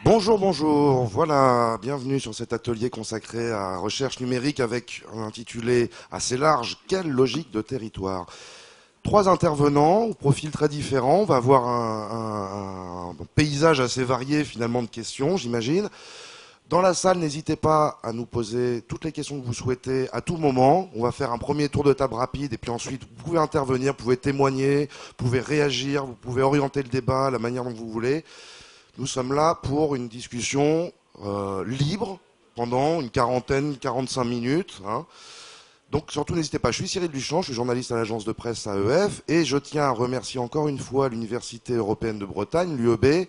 Bonjour, bonjour. Voilà, bienvenue sur cet atelier consacré à recherche numérique avec un intitulé assez large, quelle logique de territoire? Trois intervenants au profil très différent. On va avoir un paysage assez varié finalement de questions, j'imagine. Dans la salle, n'hésitez pas à nous poser toutes les questions que vous souhaitez à tout moment. On va faire un premier tour de table rapide et puis ensuite vous pouvez intervenir, vous pouvez témoigner, vous pouvez réagir, vous pouvez orienter le débat la manière dont vous voulez. Nous sommes là pour une discussion libre pendant une quarantaine, 45 minutes. Hein. Donc surtout n'hésitez pas, je suis Cyril Duchamp, je suis journaliste à l'agence de presse AEF et je tiens à remercier encore une fois l'Université européenne de Bretagne, l'UEB,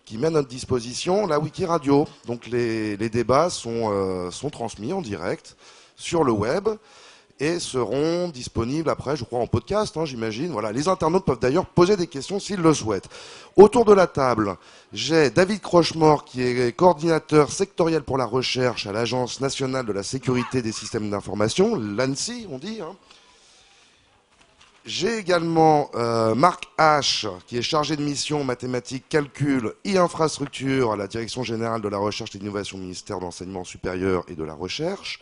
qui met à notre disposition la Wiki Radio. Donc les débats sont transmis en direct sur le web et seront disponibles après, je crois, en podcast, hein, j'imagine. Voilà, les internautes peuvent d'ailleurs poser des questions s'ils le souhaitent. Autour de la table, j'ai David Crochemort, qui est coordinateur sectoriel pour la recherche à l'Agence nationale de la sécurité des systèmes d'information, l'ANSI, on dit. Hein. J'ai également Marc H, qui est chargé de mission mathématiques, calcul et infrastructure à la Direction générale de la recherche et de l'innovation au ministère de l'enseignement supérieur et de la recherche.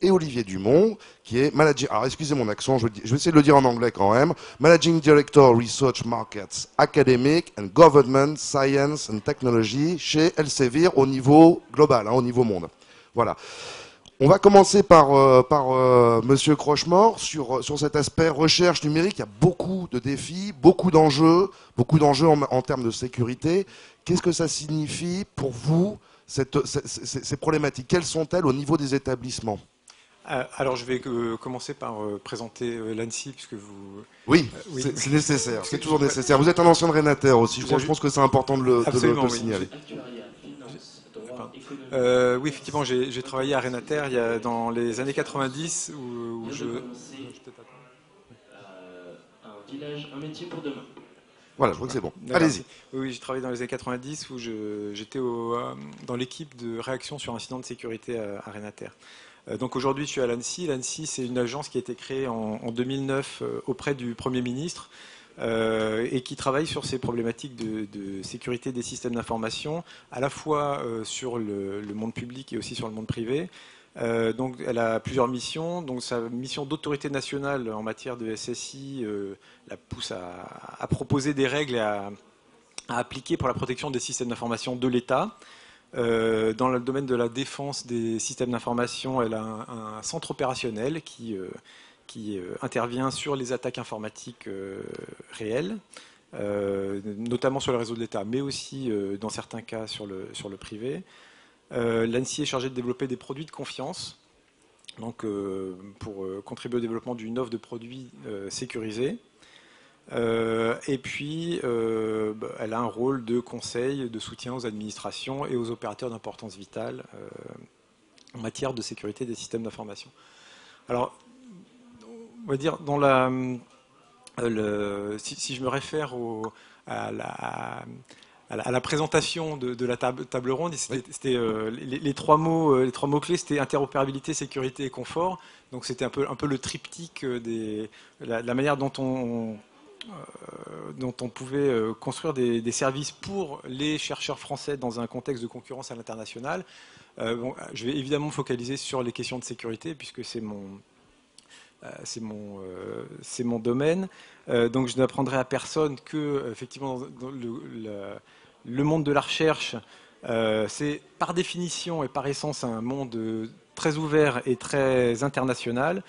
Et Olivier Dumont, qui est managing, alors excusez mon accent, je vais essayer de le dire en anglais quand même, Managing Director Research Markets Academic and Government Science and Technology chez Elsevier au niveau global, hein, au niveau monde. Voilà. On va commencer par Monsieur Crochemort sur cet aspect recherche numérique. Il y a beaucoup de défis, beaucoup d'enjeux en termes de sécurité. Qu'est-ce que ça signifie pour vous, ces problématiques? Quelles sont-elles au niveau des établissements? Alors, je vais commencer par présenter l'ANSI, puisque vous... Oui, oui, c'est nécessaire, c'est toujours je- nécessaire. Vous êtes un ancien Renataire aussi, je j'ajoute- pense que c'est important de absolument, le oui. signaler. Pardon. Oui, effectivement, j'ai travaillé à Renater dans les années 90 où je... Un métier pour demain. Voilà, je crois que c'est bon. D'accord, Allez-y. merci. Oui, j'ai travaillé dans les années 90 où j'étais dans l'équipe de réaction sur incident de sécurité à Renater. Donc aujourd'hui, je suis à l'ANSI. L'ANSI, c'est une agence qui a été créée en 2009 auprès du Premier ministre et qui travaille sur ces problématiques de sécurité des systèmes d'information, à la fois sur le monde public et aussi sur le monde privé. Donc, elle a plusieurs missions. Donc, sa mission d'autorité nationale en matière de SSI la pousse à proposer des règles et à appliquer pour la protection des systèmes d'information de l'État. Dans le domaine de la défense des systèmes d'information, elle a un centre opérationnel qui intervient sur les attaques informatiques réelles, notamment sur le réseau de l'État, mais aussi dans certains cas sur le privé. L'ANSI est chargé de développer des produits de confiance, donc pour contribuer au développement d'une offre de produits sécurisés. Et puis, elle a un rôle de conseil, de soutien aux administrations et aux opérateurs d'importance vitale en matière de sécurité des systèmes d'information. Alors, on va dire, si je me réfère à la présentation de la table ronde, c'était les trois mots clés, c'était interopérabilité, sécurité et confort. Donc c'était un peu le triptyque la manière dont on pouvait construire des services pour les chercheurs français dans un contexte de concurrence à l'international. Bon, je vais évidemment me focaliser sur les questions de sécurité puisque c'est mon domaine. Donc je n'apprendrai à personne que effectivement dans le monde de la recherche, c'est par définition et par essence un monde très ouvert et très international,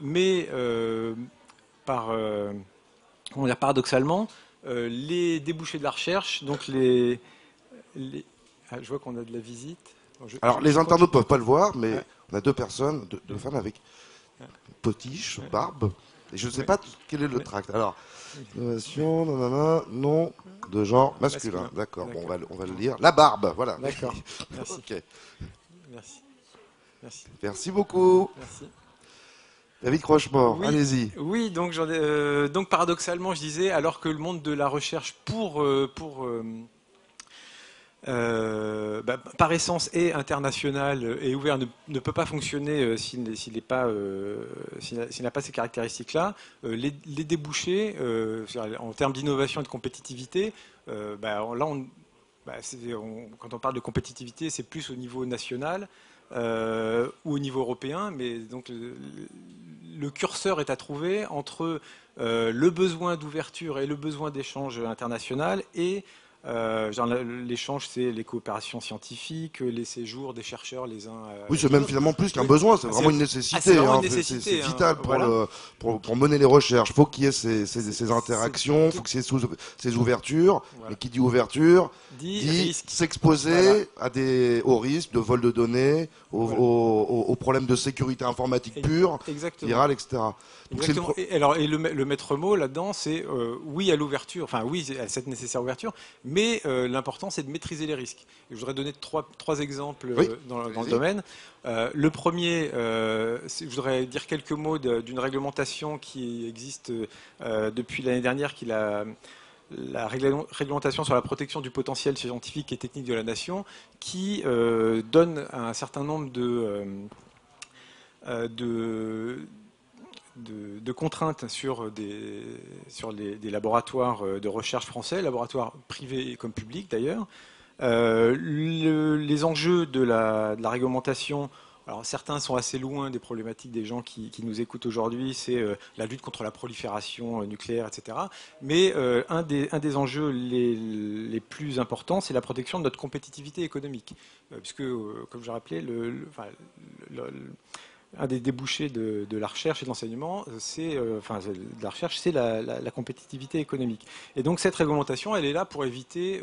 mais comment dire, paradoxalement, les débouchés de la recherche, donc je vois qu'on a de la visite. Bon, Alors, les internautes ne peuvent pas le voir, mais Ouais. on a deux personnes, deux femmes avec potiche, barbe. Et je ne sais pas quel est le tract. Alors, innovation, nanana, nom de genre masculin. Masculin. D'accord, bon, D'accord. on va le lire. La barbe, voilà. D'accord. Merci. Ok. Merci. Merci. Merci beaucoup. Merci. David Crochemort, Oui, allez-y. oui, donc paradoxalement, je disais, alors que le monde de la recherche par essence est international et ouvert, ne peut pas fonctionner s'il n'a pas ces caractéristiques-là. Les débouchés, en termes d'innovation et de compétitivité, là, quand on parle de compétitivité, c'est plus au niveau national ou au niveau européen, mais donc le curseur est à trouver entre le besoin d'ouverture et le besoin d'échange international et l'échange, c'est les coopérations scientifiques, les séjours des chercheurs les uns Oui, c'est avec les même autres. finalement plus qu'un Oui. besoin, c'est Ah, vraiment une c'est nécessité. vraiment Hein. une nécessité. C'est vital pour, Voilà. pour mener les recherches. Il faut qu'il y ait ces interactions, il faut qu'il y ait ces ouvertures. Voilà. Mais qui dit ouverture dit risque. s'exposer aux risques de vol de données, Voilà. aux problèmes de sécurité informatique pure, Exactement. virale, etc. Donc Exactement. Le maître mot là-dedans, c'est oui à l'ouverture, enfin oui à cette nécessaire ouverture, mais l'important c'est de maîtriser les risques. Et je voudrais donner trois exemples Oui, dans le domaine. Le premier, je voudrais dire quelques mots d'une réglementation qui existe depuis l'année dernière, qui est la réglementation sur la protection du potentiel scientifique et technique de la nation, qui donne un certain nombre de contraintes sur des laboratoires de recherche français, laboratoires privés comme publics d'ailleurs. Les enjeux de la réglementation, alors certains sont assez loin des problématiques des gens qui nous écoutent aujourd'hui, c'est la lutte contre la prolifération nucléaire, etc. Mais un des enjeux les plus importants, c'est la protection de notre compétitivité économique. Puisque, comme je rappelais, un des débouchés de la recherche et de l'enseignement, c'est la compétitivité économique. Et donc cette réglementation, elle est là pour éviter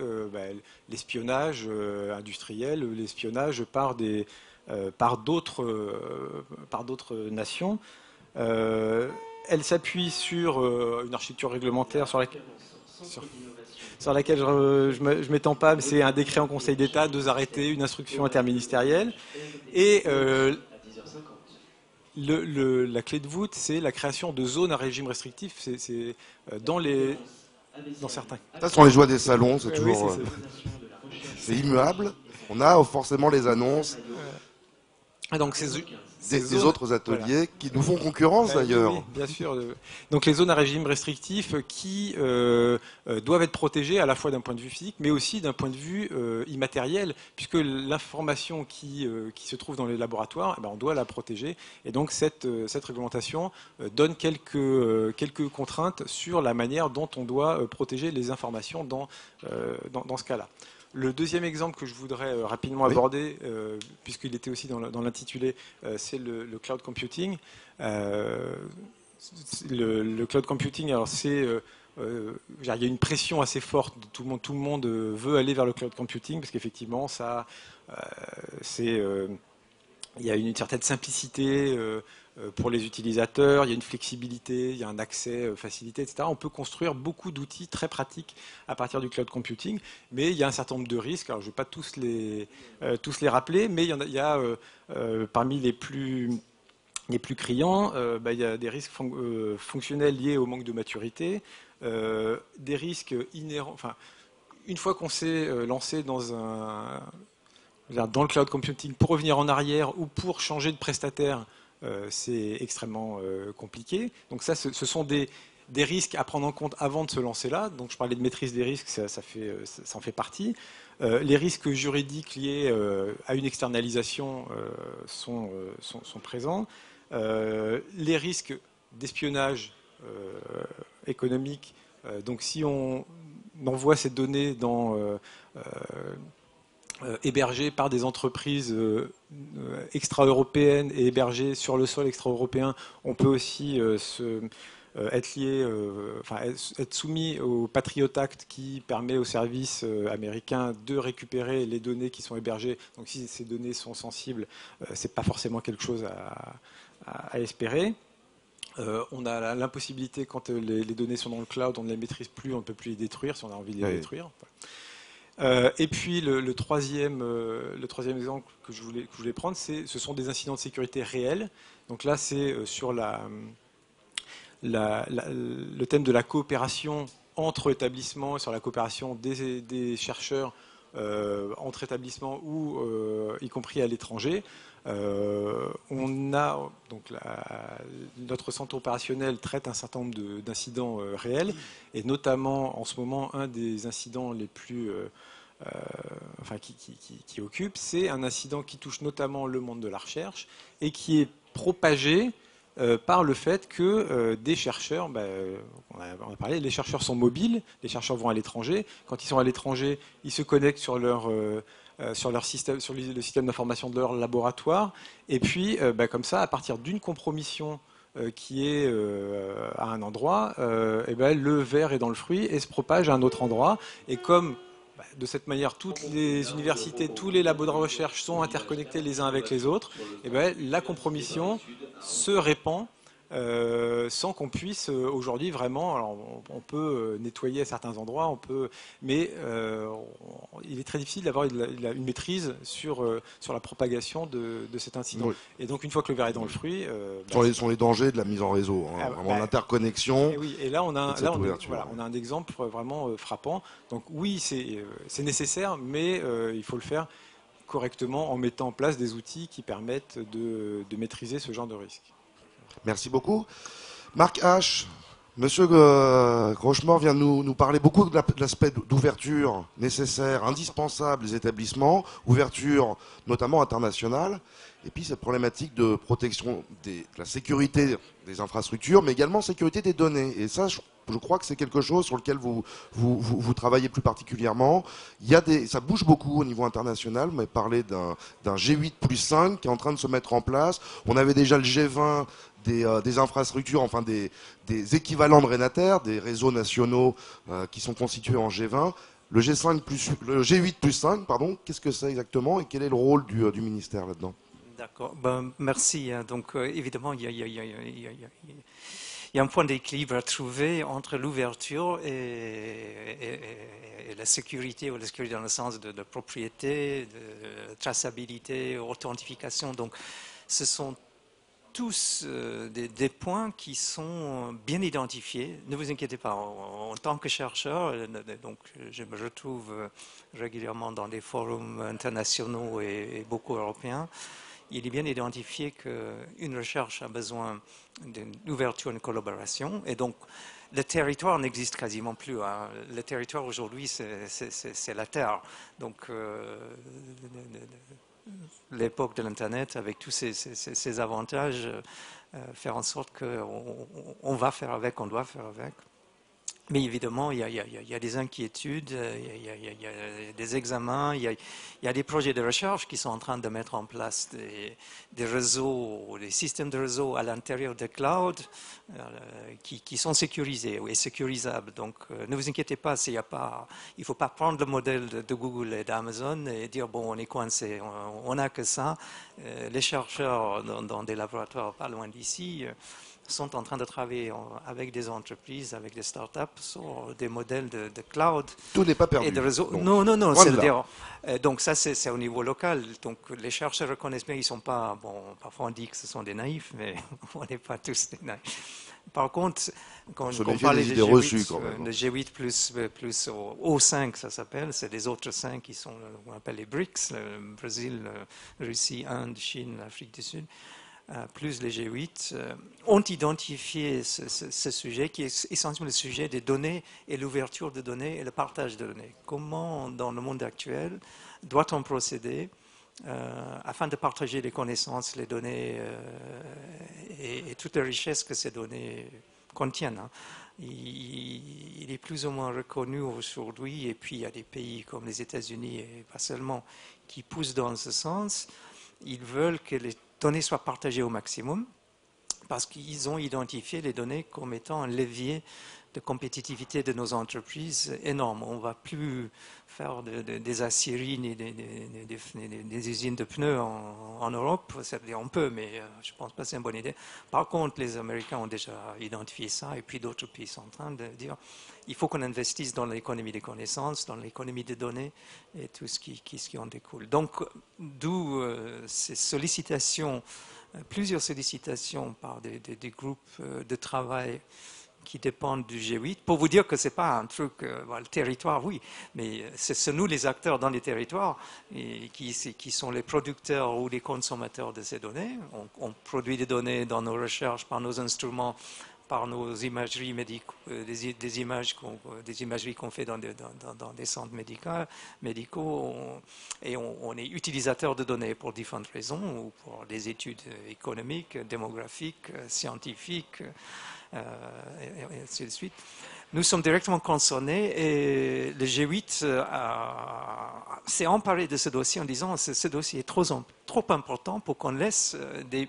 l'espionnage industriel, l'espionnage par d'autres nations. Elle s'appuie sur une architecture réglementaire sur laquelle je ne m'étends pas, mais c'est un décret en Conseil d'État, 2 arrêtés, une instruction interministérielle. Et la clé de voûte, c'est la création de zones à régime restrictif. C'est dans certains. Ça sont les joies des salons, c'est Oui, toujours c'est immuable. On a forcément les annonces donc des autres ateliers voilà. Qui nous font concurrence d'ailleurs. Oui, bien sûr. Donc les zones à régime restrictif qui doivent être protégées à la fois d'un point de vue physique, mais aussi d'un point de vue immatériel, puisque l'information qui se trouve dans les laboratoires, on doit la protéger. Et donc cette réglementation donne quelques contraintes sur la manière dont on doit protéger les informations dans ce cas-là. Le deuxième exemple que je voudrais rapidement aborder, puisqu'il était aussi dans l'intitulé, c'est le cloud computing. Le cloud computing, alors il y a une pression assez forte. Tout le monde veut aller vers le cloud computing parce qu'effectivement, il y a une certaine simplicité pour les utilisateurs, il y a une flexibilité, il y a un accès facilité, etc. On peut construire beaucoup d'outils très pratiques à partir du cloud computing, mais il y a un certain nombre de risques. Alors, je ne vais pas tous les rappeler, mais il y a parmi les plus criants, il y a des risques fonctionnels liés au manque de maturité, des risques inhérents. Enfin, une fois qu'on s'est lancé dans le cloud computing, pour revenir en arrière ou pour changer de prestataire, c'est extrêmement compliqué. Donc ça, ce sont des risques à prendre en compte avant de se lancer là. Donc je parlais de maîtrise des risques, ça en fait partie. Les risques juridiques liés à une externalisation sont présents. Les risques d'espionnage économique. Donc si on envoie ces données hébergées par des entreprises extra-européennes et hébergées sur le sol extra-européen, on peut aussi être soumis au Patriot Act qui permet aux services américains de récupérer les données qui sont hébergées. Donc si ces données sont sensibles, c'est pas forcément quelque chose à espérer. On a l'impossibilité, quand les données sont dans le cloud, on ne les maîtrise plus, on ne peut plus les détruire si on a envie de les détruire. Et puis le troisième exemple que je voulais prendre, ce sont des incidents de sécurité réels. Donc là, c'est sur le thème de la coopération entre établissements, sur la coopération des chercheurs entre établissements ou y compris à l'étranger. Notre centre opérationnel traite un certain nombre d'incidents réels, et notamment en ce moment un des incidents les plus qui occupe, c'est un incident qui touche notamment le monde de la recherche et qui est propagé par le fait que des chercheurs, on a parlé, les chercheurs sont mobiles, les chercheurs vont à l'étranger. Quand ils sont à l'étranger, ils se connectent sur leur système, sur le système d'information de leur laboratoire. Et puis, comme ça, à partir d'une compromission qui est à un endroit, le ver est dans le fruit et se propage à un autre endroit. Et comme de cette manière, toutes les universités, tous les labos de recherche sont interconnectés les uns avec les autres, la compromission se répand sans qu'on puisse aujourd'hui vraiment. Alors on peut nettoyer à certains endroits, mais il est très difficile d'avoir une maîtrise sur la propagation de cet incident. Oui. Et donc une fois que le verre est dans le fruit, sont les dangers de la mise en réseau, vraiment l'interconnexion. Et oui, et là on a un exemple vraiment frappant. Donc oui, c'est nécessaire, mais il faut le faire correctement en mettant en place des outils qui permettent de maîtriser ce genre de risque. Merci beaucoup. Marc H. Monsieur Grochemort vient de nous parler beaucoup de l'aspect d'ouverture nécessaire, indispensable des établissements, ouverture notamment internationale, et puis cette problématique de protection de la sécurité des infrastructures, mais également sécurité des données. Et ça, je crois que c'est quelque chose sur lequel vous travaillez plus particulièrement. Ça bouge beaucoup au niveau international. Vous m'avez parlé d'un G8 plus 5 qui est en train de se mettre en place. On avait déjà le G20 des infrastructures, enfin des équivalents de Renater, des réseaux nationaux qui sont constitués en G20. Le G8 plus 5, pardon, qu'est-ce que c'est exactement et quel est le rôle du ministère là-dedans? D'accord, merci. Donc évidemment, il y a un point d'équilibre à trouver entre l'ouverture et la sécurité, ou la sécurité dans le sens de propriété, de traçabilité, authentification. Donc ce sont tous des points qui sont bien identifiés. Ne vous inquiétez pas, en tant que chercheur, donc je me retrouve régulièrement dans des forums internationaux et beaucoup européens. Il est bien identifié qu'une recherche a besoin d'une ouverture, une collaboration, et donc le territoire n'existe quasiment plus. Hein. Le territoire aujourd'hui, c'est la Terre. Donc l'époque de l'Internet, avec tous ces avantages, faire en sorte qu'on va faire avec, on doit faire avec. Mais évidemment, il y a des inquiétudes, il y a des examens, il y a des projets de recherche qui sont en train de mettre en place des réseaux, des systèmes de réseau à l'intérieur des clouds qui sont sécurisés et sécurisables. Donc, ne vous inquiétez pas, il ne faut pas prendre le modèle de Google et d'Amazon et dire, bon, on est coincé, on n'a que ça. Les chercheurs dans des laboratoires pas loin d'ici sont en train de travailler avec des entreprises, avec des startups sur des modèles de cloud. Tout n'est pas perdu. Et de réseau. Donc, non, c'est-à-dire, donc ça c'est au niveau local. Donc les chercheurs reconnaissent bien, ils sont pas, parfois on dit que ce sont des naïfs, mais on n'est pas tous des naïfs. Par contre, quand on parle des idées reçues, quand même. Le G8 plus O5, ça s'appelle, c'est les autres 5 qui sont, on appelle les BRICS, le Brésil, Russie, Inde, Chine, l'Afrique du Sud. Plus les G8, ont identifié ce sujet qui est essentiellement le sujet des données et l'ouverture de données et le partage de données. Comment, dans le monde actuel, doit-on procéder afin de partager les connaissances, les données et toute la richesse que ces données contiennent, hein. Il est plus ou moins reconnu aujourd'hui, et puis il y a des pays comme les États-Unis, et pas seulement, qui poussent dans ce sens. Ils veulent que les données soient partagées au maximum parce qu'ils ont identifié les données comme étant un levier de compétitivité de nos entreprises énorme. On ne va plus faire des aciéries ni des usines de pneus en Europe. C'est-à-dire on peut, mais je ne pense pas que c'est une bonne idée. Par contre, les Américains ont déjà identifié ça, et puis d'autres pays sont en train de dire il faut qu'on investisse dans l'économie des connaissances, dans l'économie des données et tout ce qui en découle. Donc, d'où ces sollicitations, plusieurs sollicitations par des groupes de travail qui dépendent du G8, pour vous dire que ce n'est pas un truc, le territoire, oui, mais c'est nous les acteurs dans les territoires qui sont les producteurs ou les consommateurs de ces données. On produit des données dans nos recherches par nos instruments, par nos imageries des imageries qu'on fait dans des centres médicaux, et on est utilisateur de données pour différentes raisons, ou pour des études économiques, démographiques, scientifiques, et ainsi de suite. Nous sommes directement concernés, et le G8 s'est emparé de ce dossier en disant que ce dossier est trop important pour qu'on laisse des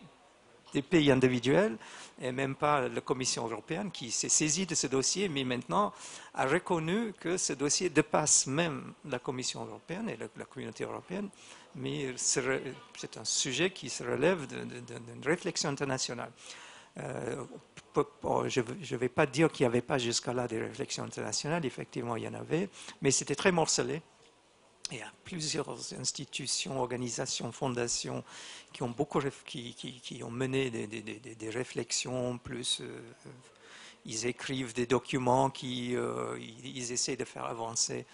pays individuels, et même pas la Commission européenne qui s'est saisie de ce dossier, mais maintenant a reconnu que ce dossier dépasse même la Commission européenne et la communauté européenne, mais c'est un sujet qui se relève d'une réflexion internationale. Je ne vais pas dire qu'il n'y avait pas jusqu'à là des réflexions internationales, effectivement il y en avait, mais c'était très morcelé. Il y a plusieurs institutions, organisations, fondations qui ont mené des réflexions, plus ils écrivent des documents ils essaient de faire avancer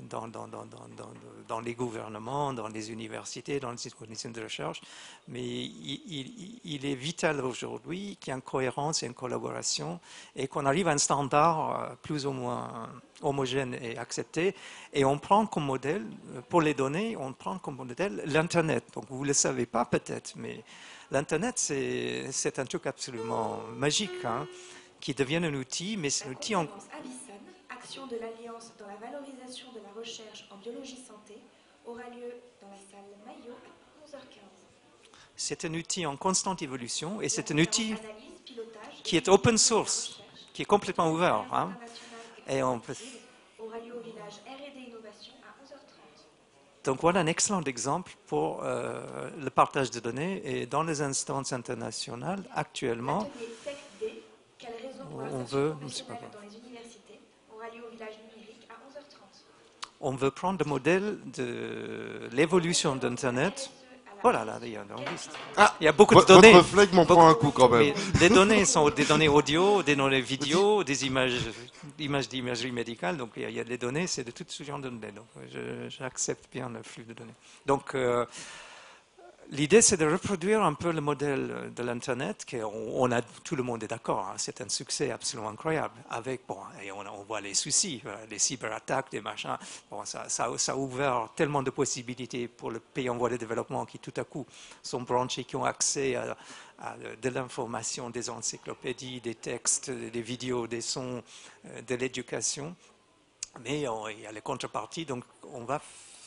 dans les gouvernements, dans les universités, dans les organisations de recherche. Mais il est vital aujourd'hui qu'il y ait une cohérence et une collaboration, et qu'on arrive à un standard plus ou moins homogène et accepté. Et on prend comme modèle, pour les données, on prend comme modèle l'Internet. Donc vous ne le savez pas peut-être, mais l'Internet, c'est un truc absolument magique, hein, qui devient un outil, mais c'est un outil en... Action de l'Alliance dans la valorisation de la recherche en biologie santé aura lieu dans la salle Maillot à 11h15. C'est un outil en constante évolution, et c'est un outil qui est open source, qui est complètement ouvert. Hein, et on peut... aura lieu au village R&D Innovation à 11h30. Donc voilà un excellent exemple pour le partage de données, et dans les instances internationales actuellement, on veut... On veut prendre le modèle de l'évolution d'Internet. Voilà, là, il y a une liste. Il y a beaucoup de données. Votre flag m'en prend un coup quand même. Les données sont des données audio, des données vidéo, des images d'imagerie médicale. Donc il y a des données, c'est de tout ce genre de données. Donc j'accepte bien le flux de données. Donc l'idée, c'est de reproduire un peu le modèle de l'Internet, tout le monde est d'accord, hein, c'est un succès absolument incroyable. Et on voit les soucis, les cyberattaques, les machins. Bon, ça a ouvert tellement de possibilités pour les pays en voie de développement qui, tout à coup, sont branchés, qui ont accès à de l'information, des encyclopédies, des textes, des vidéos, des sons, de l'éducation. Mais il y a les contreparties, donc on va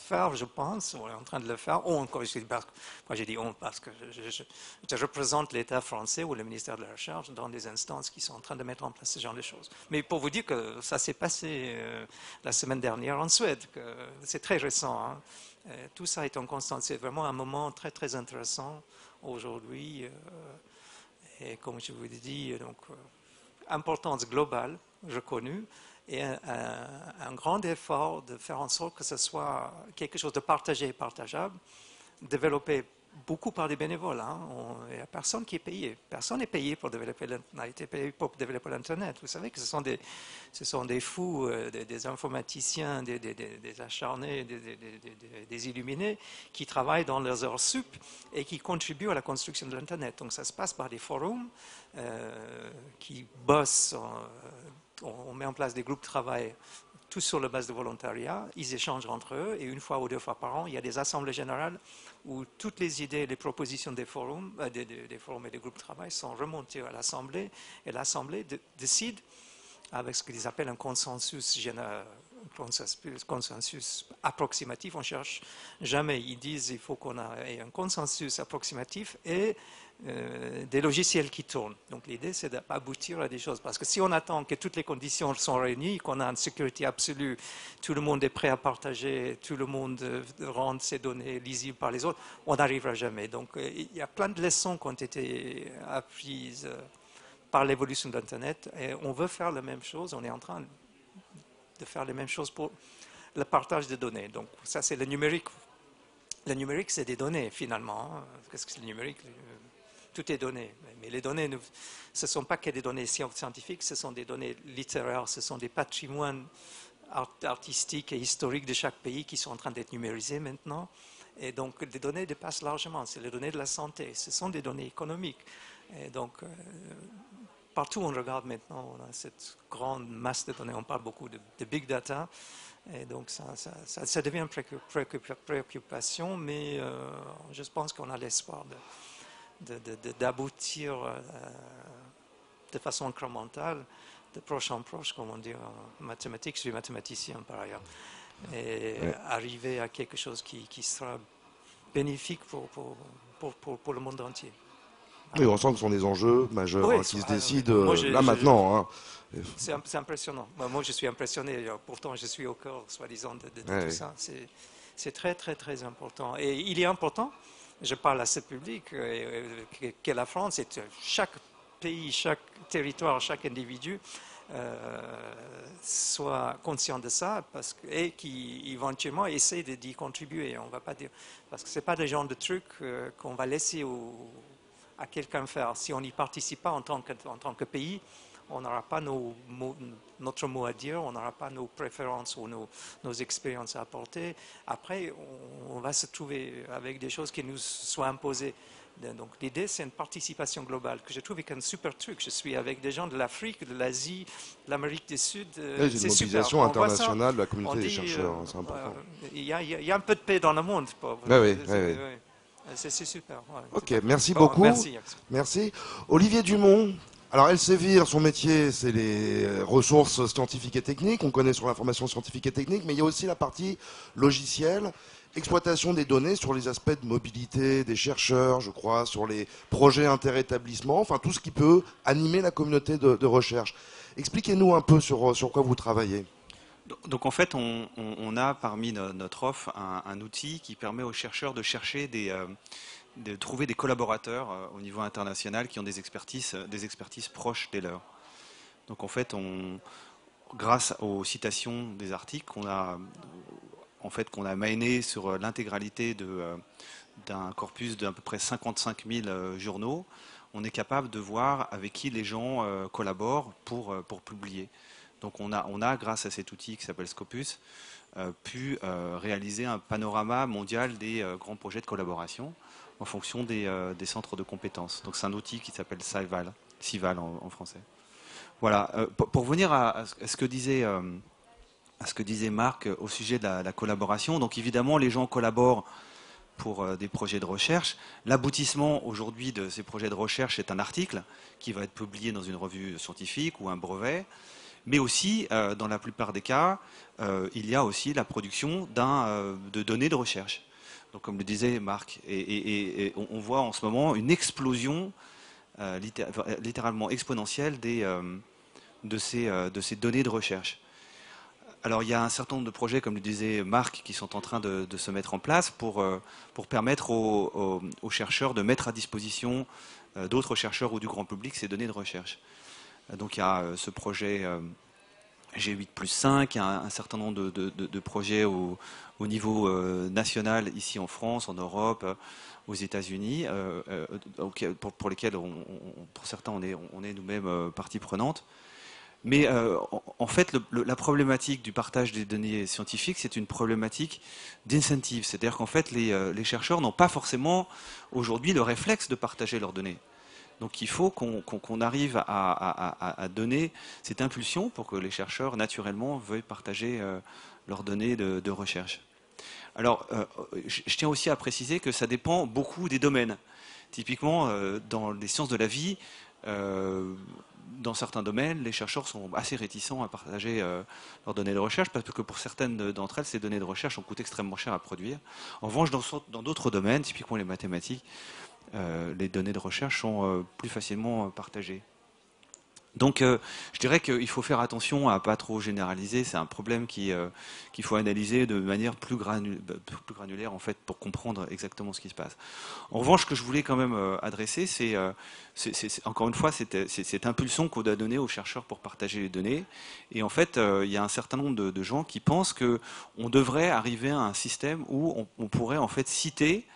faire, je pense, on est en train de le faire. Moi j'ai dit on parce que je représente l'État français ou le ministère de la Recherche dans des instances qui sont en train de mettre en place ce genre de choses. Mais pour vous dire que ça s'est passé la semaine dernière en Suède, que c'est très récent. Hein. Tout ça est en constante. C'est vraiment un moment très très intéressant aujourd'hui. Et comme je vous l'ai dit, donc importance globale reconnue. Et un grand effort de faire en sorte que ce soit quelque chose de partagé et partageable, développé beaucoup par des bénévoles. Hein. Il n'y a personne qui est payé. Personne n'est payé pour développer l'Internet. Vous savez que ce sont des fous, des informaticiens, des acharnés, des illuminés qui travaillent dans leurs heures sup et qui contribuent à la construction de l'Internet. Donc ça se passe par des forums qui bossent. On met en place des groupes de travail, tous sur la base de volontariat, ils échangent entre eux, et une fois ou deux fois par an, il y a des assemblées générales où toutes les idées, les propositions des forums, des forums et des groupes de travail sont remontées à l'Assemblée, et l'Assemblée décide, avec ce qu'ils appellent un consensus général, consensus approximatif. On ne cherche jamais, ils disent il faut qu'on ait un consensus approximatif et des logiciels qui tournent. Donc l'idée, c'est d'aboutir à des choses. Parce que si on attend que toutes les conditions sont réunies, qu'on a une sécurité absolue, tout le monde est prêt à partager, tout le monde rend ses données lisibles par les autres, on n'arrivera jamais. Donc il y a plein de leçons qui ont été apprises par l'évolution de l'Internet. Et on veut faire la même chose, on est en train de faire les mêmes choses pour le partage de données. Donc ça, c'est le numérique. Le numérique, c'est des données, finalement. Qu'est-ce que c'est le numérique ? Tout est donné. Mais les données, ce ne sont pas que des données scientifiques, ce sont des données littéraires, ce sont des patrimoines artistiques et historiques de chaque pays qui sont en train d'être numérisés maintenant. Et donc, les données dépassent largement. C'est les données de la santé. Ce sont des données économiques. Et donc, partout on regarde maintenant, on a cette grande masse de données, on parle beaucoup de big data, et donc ça devient une préoccupation, mais je pense qu'on a l'espoir d'aboutir de façon incrémentale, de proche en proche, comme on dit en mathématiques. Je suis mathématicien par ailleurs, et arriver à quelque chose qui sera bénéfique pour le monde entier. Oui, on sent que ce sont des enjeux majeurs qui se décident maintenant. Hein. C'est impressionnant. Moi, je suis impressionné. Pourtant, je suis au cœur, soi-disant, de tout ça. C'est très, très, très important. Et il est important, je parle à ce public, que la France, chaque pays, chaque territoire, chaque individu soit conscient de ça et qui éventuellement essaie d'y contribuer. On va pas dire, parce que ce n'est pas des genres de trucs qu'on va laisser à quelqu'un faire. Si on n'y participe pas en tant que pays, on n'aura pas notre mot à dire, on n'aura pas nos préférences ou nos expériences à apporter. Après, on va se trouver avec des choses qui nous soient imposées. Donc l'idée, c'est une participation globale que je trouve un super truc. Je suis avec des gens de l'Afrique, de l'Asie, de l'Amérique du Sud. C'est une mobilisation internationale de la communauté des chercheurs, c'est important. Il y a un peu de paix dans le monde. C'est super. Ouais, ok, merci beaucoup. Merci. Olivier Dumont. Alors Elsevier, son métier, c'est les ressources scientifiques et techniques. On connaît sur l'information scientifique et technique, mais il y a aussi la partie logicielle, exploitation des données sur les aspects de mobilité des chercheurs, je crois, sur les projets interétablissements, enfin tout ce qui peut animer la communauté de recherche. Expliquez-nous un peu sur quoi vous travaillez. Donc en fait, on a parmi notre offre un outil qui permet aux chercheurs de chercher de trouver des collaborateurs au niveau international qui ont des expertises proches des leurs. Donc en fait, grâce aux citations des articles qu'on a miné sur l'intégralité d'un corpus d'à peu près 55 000 journaux, on est capable de voir avec qui les gens collaborent pour publier. Donc on a, grâce à cet outil qui s'appelle Scopus, pu réaliser un panorama mondial des grands projets de collaboration en fonction des centres de compétences. Donc c'est un outil qui s'appelle CIVAL en français. Voilà. Pour venir à ce que disait Marc au sujet de la collaboration, donc évidemment les gens collaborent pour des projets de recherche. L'aboutissement aujourd'hui de ces projets de recherche est un article qui va être publié dans une revue scientifique ou un brevet. Mais aussi, dans la plupart des cas, il y a aussi la production de données de recherche. Donc, comme le disait Marc, et on voit en ce moment une explosion littéralement exponentielle de ces données de recherche. Alors, il y a un certain nombre de projets, comme le disait Marc, qui sont en train de se mettre en place pour permettre aux chercheurs de mettre à disposition d'autres chercheurs ou du grand public ces données de recherche. Donc il y a ce projet G8+5, il y a un certain nombre de projets au niveau national, ici en France, en Europe, aux États-Unis, pour lesquels, pour certains, on est nous-mêmes partie prenante. Mais en fait, la problématique du partage des données scientifiques, c'est une problématique d'incentive. C'est-à-dire qu'en fait, les chercheurs n'ont pas forcément aujourd'hui le réflexe de partager leurs données. Donc il faut qu'on arrive à donner cette impulsion pour que les chercheurs, naturellement, veuillent partager leurs données de recherche. Alors, je tiens aussi à préciser que ça dépend beaucoup des domaines. Typiquement, dans les sciences de la vie, dans certains domaines, les chercheurs sont assez réticents à partager leurs données de recherche parce que pour certaines d'entre elles, ces données de recherche ont coûté extrêmement cher à produire. En revanche, dans d'autres domaines, typiquement les mathématiques, les données de recherche sont plus facilement partagées. Donc je dirais qu'il faut faire attention à ne pas trop généraliser, c'est un problème qu'il faut analyser de manière plus granulaire en fait, pour comprendre exactement ce qui se passe. En revanche, ce que je voulais quand même adresser, c'est encore une fois cette impulsion qu'on doit donner aux chercheurs pour partager les données. Et en fait, il y a un certain nombre de gens qui pensent qu'on devrait arriver à un système où on pourrait en fait citer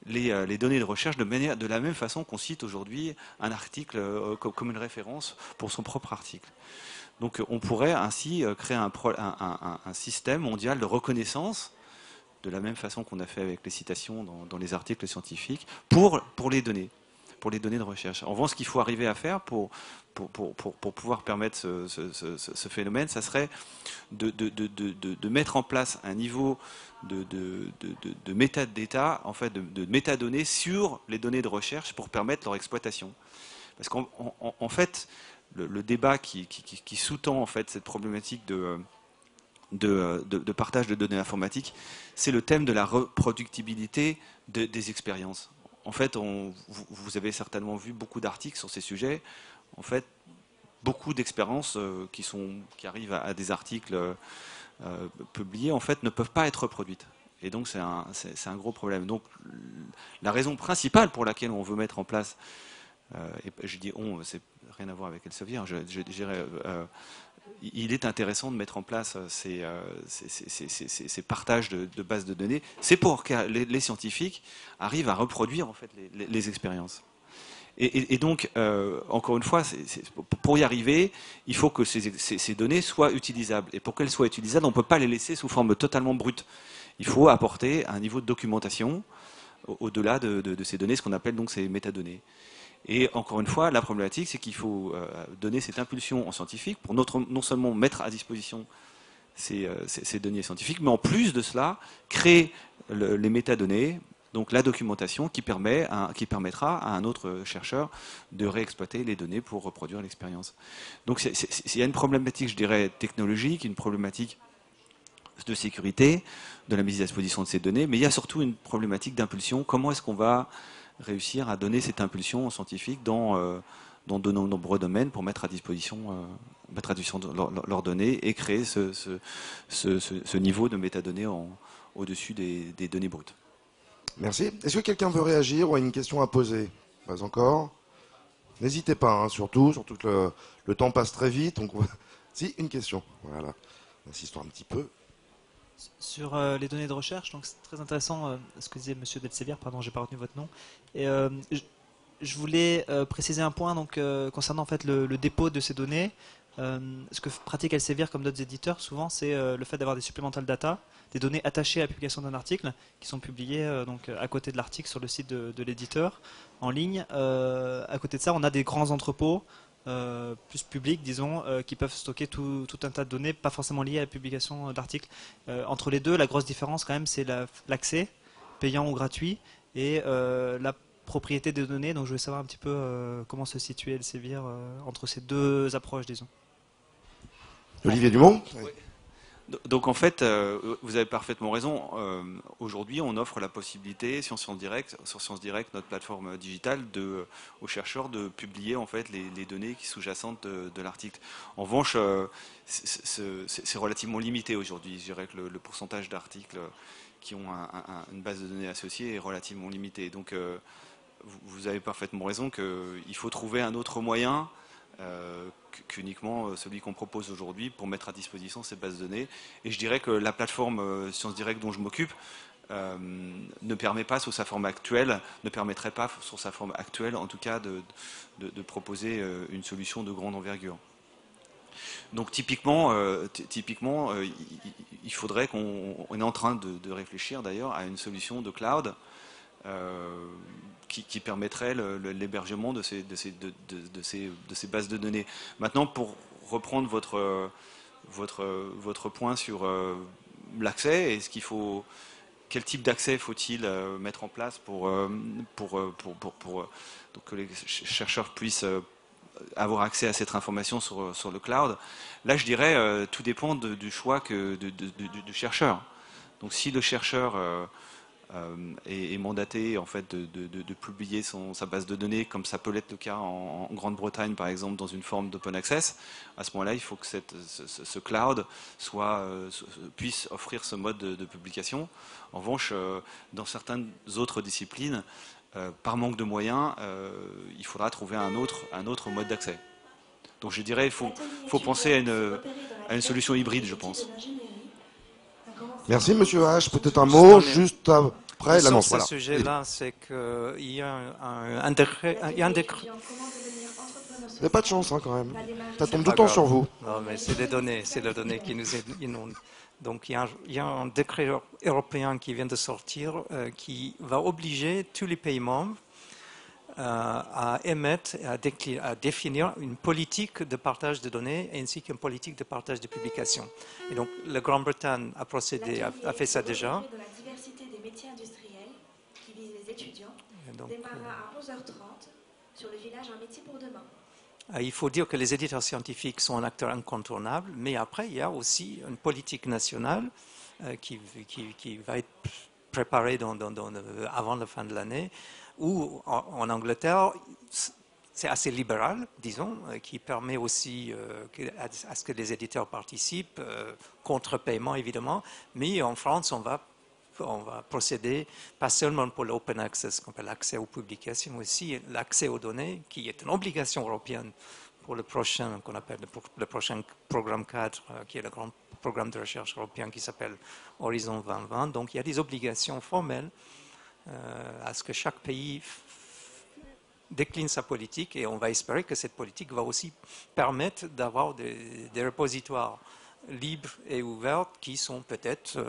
les données de recherche de la même façon qu'on cite aujourd'hui un article comme une référence pour son propre article. Donc on pourrait ainsi créer un système mondial de reconnaissance de la même façon qu'on a fait avec les citations dans les articles scientifiques pour les données. pour les données de recherche. En revanche, ce qu'il faut arriver à faire pour pouvoir permettre ce phénomène, ça serait de mettre en place un niveau de métadata, en fait, de métadonnées sur les données de recherche pour permettre leur exploitation. Parce qu'en fait, le débat qui sous-tend en fait cette problématique de partage de données informatiques, c'est le thème de la reproductibilité des expériences. En fait, vous avez certainement vu beaucoup d'articles sur ces sujets. En fait, beaucoup d'expériences qui arrivent à des articles publiés, en fait, ne peuvent pas être reproduites. Et donc, c'est un gros problème. Donc, la raison principale pour laquelle on veut mettre en place, et je dis on, c'est rien à voir avec Elsevier, je dirais, il est intéressant de mettre en place ces partages de bases de données. C'est pour que les scientifiques arrivent à reproduire en fait les expériences. Et donc, encore une fois, pour y arriver, il faut que ces données soient utilisables. Et pour qu'elles soient utilisables, on ne peut pas les laisser sous forme totalement brute. Il faut apporter un niveau de documentation au-delà de ces données, ce qu'on appelle donc ces métadonnées. Et encore une fois, la problématique, c'est qu'il faut donner cette impulsion aux scientifiques pour non seulement mettre à disposition ces données scientifiques, mais en plus de cela, créer les métadonnées, donc la documentation qui permettra à un autre chercheur de réexploiter les données pour reproduire l'expérience. Donc il y a une problématique, je dirais, technologique, une problématique de sécurité, de la mise à disposition de ces données, mais il y a surtout une problématique d'impulsion. Comment est-ce qu'on va réussir à donner cette impulsion aux scientifiques dans de nombreux domaines pour mettre à disposition leurs données et créer ce niveau de métadonnées au-dessus des données brutes. Merci. Est-ce que quelqu'un veut réagir ou a une question à poser? Pas encore. N'hésitez pas, hein, surtout que le temps passe très vite. Donc Si, une question. Voilà. Insistons un petit peu. Sur les données de recherche, donc c'est très intéressant ce que disait Monsieur Delsevier, pardon, j'ai pas retenu votre nom. Et je voulais préciser un point donc concernant en fait le dépôt de ces données. Ce que pratique Elsevier comme d'autres éditeurs, souvent, c'est le fait d'avoir des supplemental data, des données attachées à la publication d'un article, qui sont publiées donc à côté de l'article sur le site de l'éditeur en ligne. À côté de ça, on a des grands entrepôts. Plus publics, disons, qui peuvent stocker tout un tas de données, pas forcément liées à la publication d'articles. Entre les deux, la grosse différence quand même, c'est l'accès, payant ou gratuit, et la propriété des données. Donc je voulais savoir un petit peu comment se situait Elsevier entre ces deux approches, disons. Olivier Dumont. Oui. Donc en fait, vous avez parfaitement raison. Aujourd'hui, on offre la possibilité sur Science Direct, notre plateforme digitale, aux chercheurs de publier en fait les données qui sous-jacentes de l'article. En revanche, c'est relativement limité aujourd'hui. Je dirais que le pourcentage d'articles qui ont une base de données associée est relativement limité. Donc vous avez parfaitement raison qu'il faut trouver un autre moyen qu'uniquement celui qu'on propose aujourd'hui pour mettre à disposition ces bases de données. Et je dirais que la plateforme Science Direct dont je m'occupe ne permettrait pas sur sa forme actuelle, en tout cas, de proposer une solution de grande envergure. Donc typiquement, il faudrait on est en train de réfléchir d'ailleurs à une solution de cloud qui permettrait l'hébergement de ces bases de données. Maintenant, pour reprendre votre point sur l'accès, quel type d'accès faut-il mettre en place pour que les chercheurs puissent avoir accès à cette information sur le cloud? Là, je dirais, tout dépend du choix du chercheur. Donc, si le chercheur est mandaté en fait de publier sa base de données, comme ça peut l'être le cas en Grande-Bretagne par exemple, dans une forme d'open access, à ce moment-là il faut que ce cloud puisse offrir ce mode de publication. En revanche, dans certaines autres disciplines, par manque de moyens, il faudra trouver un autre mode d'accès. Donc je dirais il faut penser à une solution hybride, je pense. Merci Monsieur H. Peut-être un mot juste après l'annonce. Sur ce sujet-là, c'est qu'il y a un décret. Vous n'avez pas de chance hein, quand même. Ça tombe tout le temps sur vous. Non, mais c'est les données qui nous inondent. Donc il y a un décret européen qui vient de sortir qui va obliger tous les pays membres à émettre, à définir une politique de partage de données ainsi qu'une politique de partage de publication. Et donc, la Grande-Bretagne a procédé, a fait ça déjà. De la diversité des métiers industriels qui visent les étudiants Donc, démarra à 11h30 sur le village Un métier pour demain. Il faut dire que les éditeurs scientifiques sont un acteur incontournable, mais après, il y a aussi une politique nationale qui va être préparée avant la fin de l'année, où en Angleterre, c'est assez libéral, disons, qui permet aussi à ce que les éditeurs participent, contre paiement évidemment, mais en France, on va procéder, pas seulement pour l'open access, qu'on appelle l'accès aux publications, mais aussi l'accès aux données, qui est une obligation européenne pour le prochain, qu'on appelle le prochain programme cadre, qui est le grand programme de recherche européen qui s'appelle Horizon 2020. Donc il y a des obligations formelles à ce que chaque pays décline sa politique, et on va espérer que cette politique va aussi permettre d'avoir des repositoires libres et ouverts qui sont peut-être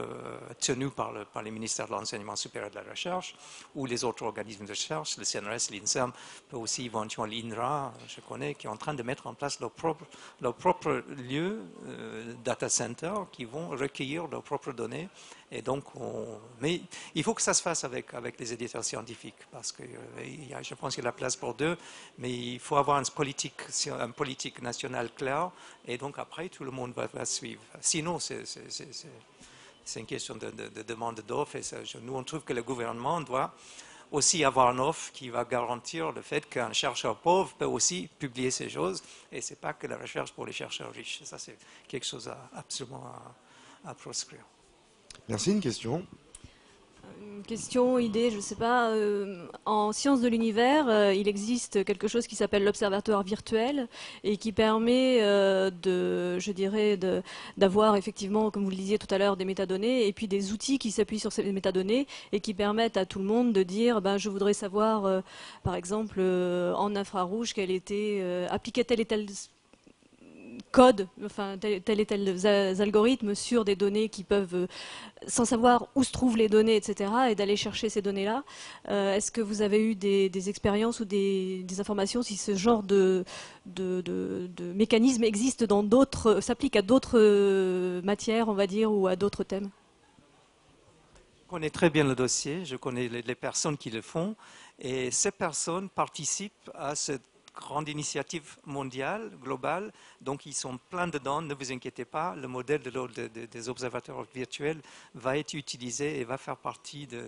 tenus par les ministères de l'enseignement supérieur et de la recherche ou les autres organismes de recherche, le CNRS, l'INSERM, peut aussi éventuellement l'INRA, je connais, qui est en train de mettre en place leur propre lieu, data center, qui vont recueillir leurs propres données. Et donc, mais il faut que ça se fasse avec les éditeurs scientifiques, parce que je pense qu'il y a la place pour deux, mais il faut avoir une politique nationale claire, et donc après, tout le monde va suivre. Sinon, c'est une question de demande d'offre, et nous, on trouve que le gouvernement doit aussi avoir une offre qui va garantir le fait qu'un chercheur pauvre peut aussi publier ces choses, et ce n'est pas que la recherche pour les chercheurs riches. Ça, c'est quelque chose absolument à proscrire. Merci, une question. Une question, idée, je ne sais pas. En sciences de l'univers, il existe quelque chose qui s'appelle l'observatoire virtuel et qui permet d'avoir effectivement, comme vous le disiez tout à l'heure, des métadonnées et puis des outils qui s'appuient sur ces métadonnées et qui permettent à tout le monde de dire, je voudrais savoir, par exemple, en infrarouge, quel était appliqué tel et tel code, enfin tel et tel algorithme sur des données qui peuvent, sans savoir où se trouvent les données, etc., et d'aller chercher ces données-là. Est-ce que vous avez eu des expériences ou des informations si ce genre de mécanisme existe dans d'autres, s'applique à d'autres matières, on va dire, ou à d'autres thèmes? Je connais très bien le dossier, je connais les personnes qui le font, et ces personnes participent à cette grande initiative mondiale, globale, donc ils sont pleins dedans, ne vous inquiétez pas, le modèle des observateurs virtuels va être utilisé et va faire partie de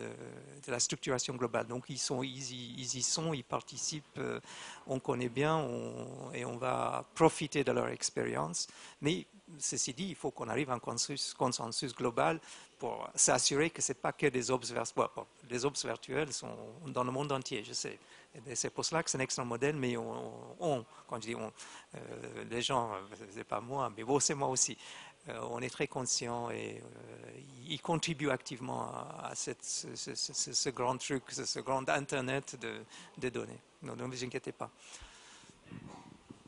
la structuration globale. Donc ils y sont, ils participent, on connaît bien et on va profiter de leur expérience. Mais ceci dit, il faut qu'on arrive à un consensus global pour s'assurer que ce n'est pas que des observateurs. Les observateurs virtuels sont dans le monde entier, je sais. Et c'est pour cela que c'est un excellent modèle, mais quand je dis les gens, c'est pas moi, mais vous, c'est moi aussi. On est très conscient et ils contribuent activement à ce grand truc, ce grand Internet de données. Donc, ne vous inquiétez pas.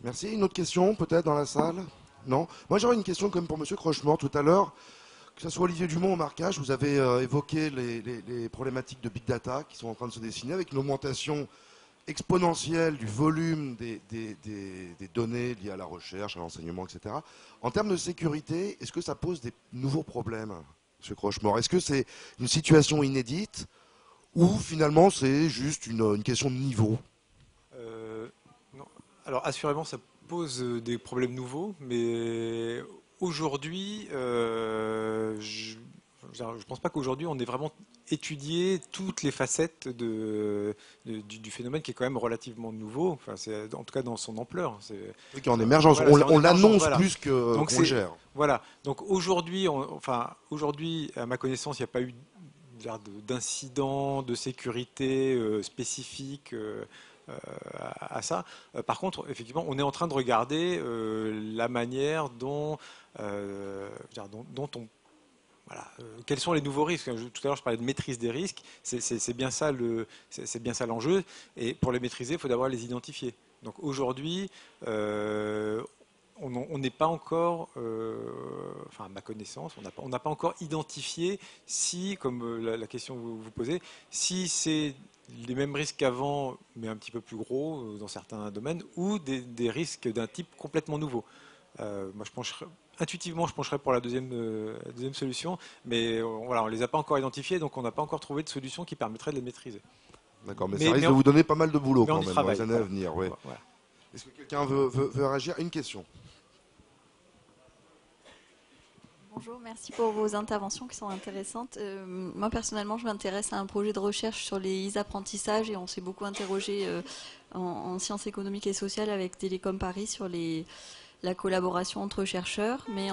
Merci. Une autre question, peut-être, dans la salle? Non? Moi, j'aurais une question comme pour M. Crochemort tout à l'heure. Que ce soit Olivier Dumont ou Marcage, vous avez évoqué les problématiques de big data qui sont en train de se dessiner avec une augmentation exponentielle du volume des données liées à la recherche, à l'enseignement, etc. En termes de sécurité, est-ce que ça pose des nouveaux problèmes, M. Crochemort? Est-ce que c'est une situation inédite ou finalement c'est juste une question de niveau? Non. Alors assurément, ça pose des problèmes nouveaux, mais aujourd'hui, je ne pense pas qu'aujourd'hui on ait vraiment étudié toutes les facettes du phénomène qui est quand même relativement nouveau, enfin, en tout cas dans son ampleur. Oui, qui est en émergence, voilà, on l'annonce voilà. Plus qu'on le gère. Voilà, donc aujourd'hui, à ma connaissance, il n'y a pas eu d'incident de sécurité spécifique à ça. Par contre, effectivement, on est en train de regarder la manière dont on... Voilà. Quels sont les nouveaux risques? Tout à l'heure, je parlais de maîtrise des risques. C'est bien ça l'enjeu. Et pour les maîtriser, il faut d'abord les identifier. Donc aujourd'hui, on n'est pas encore, à ma connaissance, on n'a pas encore identifié si, comme la question que vous posez, si c'est les mêmes risques qu'avant, mais un petit peu plus gros dans certains domaines, ou des risques d'un type complètement nouveau. Moi, intuitivement, je pencherais pour la deuxième solution, mais voilà, on ne les a pas encore identifiés, donc on n'a pas encore trouvé de solution qui permettrait de les maîtriser. D'accord, mais ça risque de vous donner pas mal de boulot quand même dans les années à voilà. venir. Ouais. Voilà. Est-ce que quelqu'un veut réagir? Une question. Bonjour, merci pour vos interventions qui sont intéressantes. Moi, personnellement, je m'intéresse à un projet de recherche sur les apprentissages et on s'est beaucoup interrogé en sciences économiques et sociales avec Télécom Paris sur la collaboration entre chercheurs, mais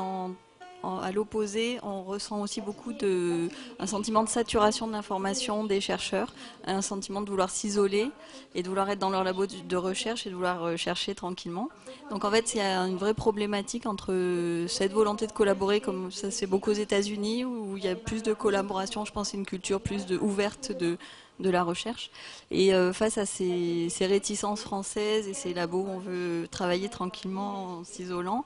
à l'opposé, on ressent aussi beaucoup un sentiment de saturation de l'information des chercheurs, un sentiment de vouloir s'isoler et de vouloir être dans leur labo de recherche et de vouloir chercher tranquillement. Donc en fait, il y a une vraie problématique entre cette volonté de collaborer, comme ça c'est beaucoup aux États-Unis, où il y a plus de collaboration, je pense, c'est une culture plus ouverte de la recherche. Et face à ces réticences françaises et ces labos où on veut travailler tranquillement en s'isolant,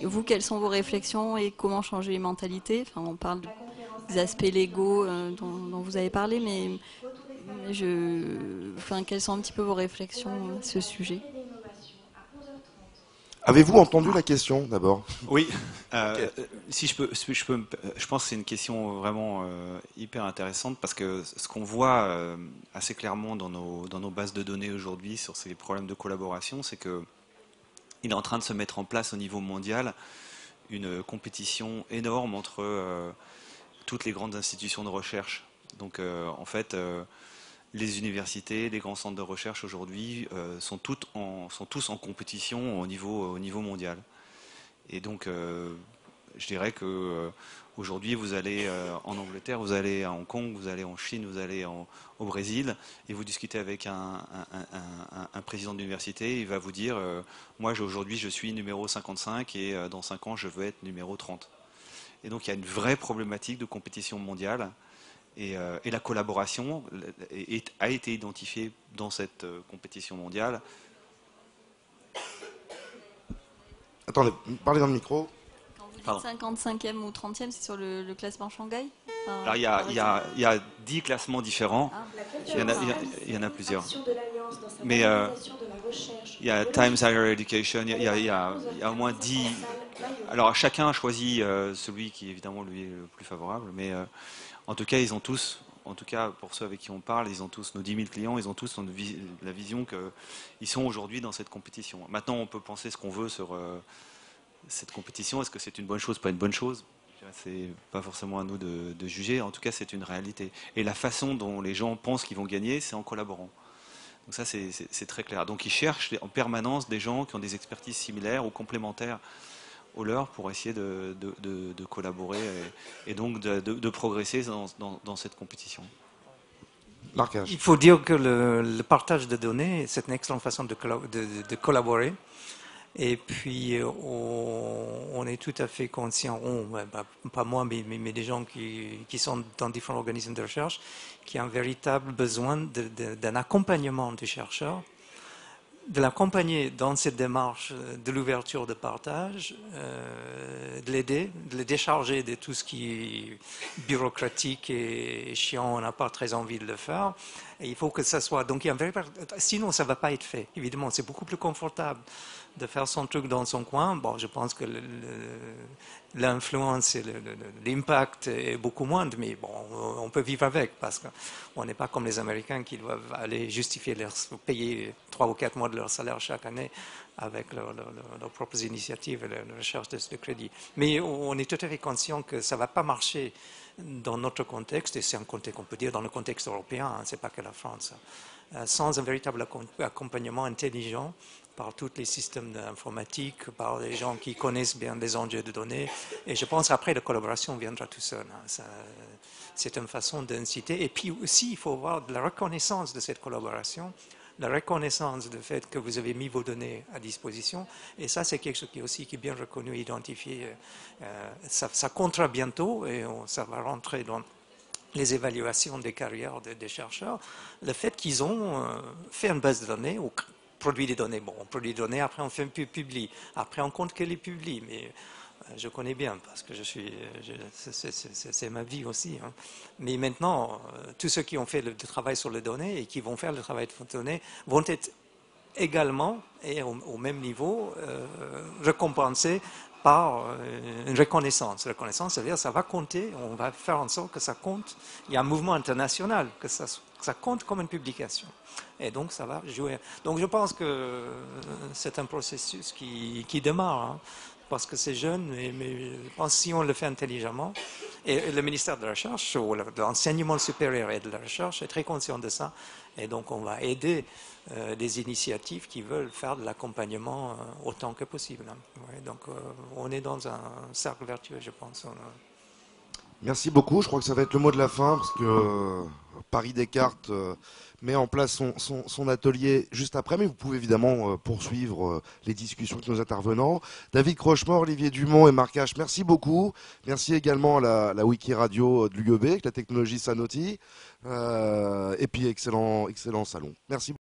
vous, quelles sont vos réflexions et comment changer les mentalités? Enfin, on parle des aspects légaux dont vous avez parlé, mais quelles sont un petit peu vos réflexions à ce sujet? Avez-vous entendu la question d'abord? Oui, si je peux, je pense que c'est une question vraiment hyper intéressante parce que ce qu'on voit assez clairement dans nos bases de données aujourd'hui sur ces problèmes de collaboration, c'est que il est en train de se mettre en place au niveau mondial une compétition énorme entre toutes les grandes institutions de recherche. Donc en fait, les universités, les grands centres de recherche aujourd'hui sont tous en compétition au niveau mondial. Et donc, je dirais que aujourd'hui, vous allez en Angleterre, vous allez à Hong Kong, vous allez en Chine, vous allez au Brésil, et vous discutez avec un président d'université, il va vous dire moi aujourd'hui je suis numéro 55 et dans 5 ans je veux être numéro 30. Et donc il y a une vraie problématique de compétition mondiale. Et la collaboration a été identifiée dans cette compétition mondiale. Attendez, parlez dans le micro. Quand vous dites 55e ou 30e, c'est sur le classement Shanghai? Alors il y a 10 classements différents. Il y en a plusieurs. Mais il y a Times Higher Education, il y a au moins 10. Alors chacun a choisi celui qui évidemment lui est le plus favorable, mais en tout cas, ils ont tous, en tout cas pour ceux avec qui on parle, ils ont tous, nos 10 000 clients, ils ont tous la vision qu'ils sont aujourd'hui dans cette compétition. Maintenant, on peut penser ce qu'on veut sur cette compétition. Est-ce que c'est une bonne chose, pas une bonne chose? C'est pas forcément à nous de juger. En tout cas, c'est une réalité. Et la façon dont les gens pensent qu'ils vont gagner, c'est en collaborant. Donc ça, c'est très clair. Donc ils cherchent en permanence des gens qui ont des expertises similaires ou complémentaires au leur pour essayer de collaborer et donc de progresser dans cette compétition. Marquage. Il faut dire que le partage de données, c'est une excellente façon de collaborer. Et puis, on est tout à fait conscient, pas moi, mais des gens qui sont dans différents organismes de recherche, qui ont un véritable besoin d'un accompagnement des chercheurs, de l'accompagner dans cette démarche de l'ouverture de partage, de l'aider, de le décharger de tout ce qui est bureaucratique et chiant, on n'a pas très envie de le faire. Et il faut que ça soit... Donc, sinon, ça ne va pas être fait. Évidemment, c'est beaucoup plus confortable de faire son truc dans son coin. Bon, je pense que l'influence et l'impact est beaucoup moindre, mais bon, on peut vivre avec parce qu'on n'est pas comme les Américains qui doivent aller justifier payer 3 ou 4 mois de leur salaire chaque année avec leurs propres initiatives et leur recherche de crédit. Mais on est tout à fait conscient que ça ne va pas marcher dans notre contexte, et c'est un contexte qu'on peut dire dans le contexte européen, hein, c'est pas que la France, sans un véritable accompagnement intelligent par tous les systèmes informatiques, par les gens qui connaissent bien les enjeux de données. Et je pense qu'après, la collaboration viendra tout seul. Hein. C'est une façon d'inciter. Et puis aussi, il faut avoir de la reconnaissance de cette collaboration, la reconnaissance du fait que vous avez mis vos données à disposition. Et ça, c'est quelque chose qui est bien reconnu, identifié. Ça comptera bientôt et ça va rentrer dans les évaluations des carrières des chercheurs. Le fait qu'ils ont fait une base de données produit des données. Bon, on produit des données, après on fait un publie. Après on compte qu'elle est publie. Mais Je connais bien parce que c'est ma vie aussi. Hein. Mais maintenant, tous ceux qui ont fait le travail sur les données et qui vont faire le travail sur les données vont être également et au même niveau récompensés par une reconnaissance. Reconnaissance, c'est-à-dire ça va compter, on va faire en sorte que ça compte. Il y a un mouvement international, que ça compte comme une publication. Et donc ça va jouer. Donc je pense que c'est un processus qui démarre. Hein. Parce que c'est jeune, mais je pense que si on le fait intelligemment, et le ministère de la Recherche, ou de l'enseignement supérieur et de la Recherche est très conscient de ça, et donc on va aider des initiatives qui veulent faire de l'accompagnement autant que possible. Hein. Ouais, donc on est dans un cercle vertueux, je pense. Merci beaucoup, je crois que ça va être le mot de la fin, parce que Paris Descartes met en place son atelier juste après, mais vous pouvez évidemment poursuivre les discussions avec nos intervenants. David Crochemort, Olivier Dumont et Marc H, merci beaucoup. Merci également à la Wiki Radio de l'UEB, avec la technologie Sanofi, et puis excellent salon. Merci.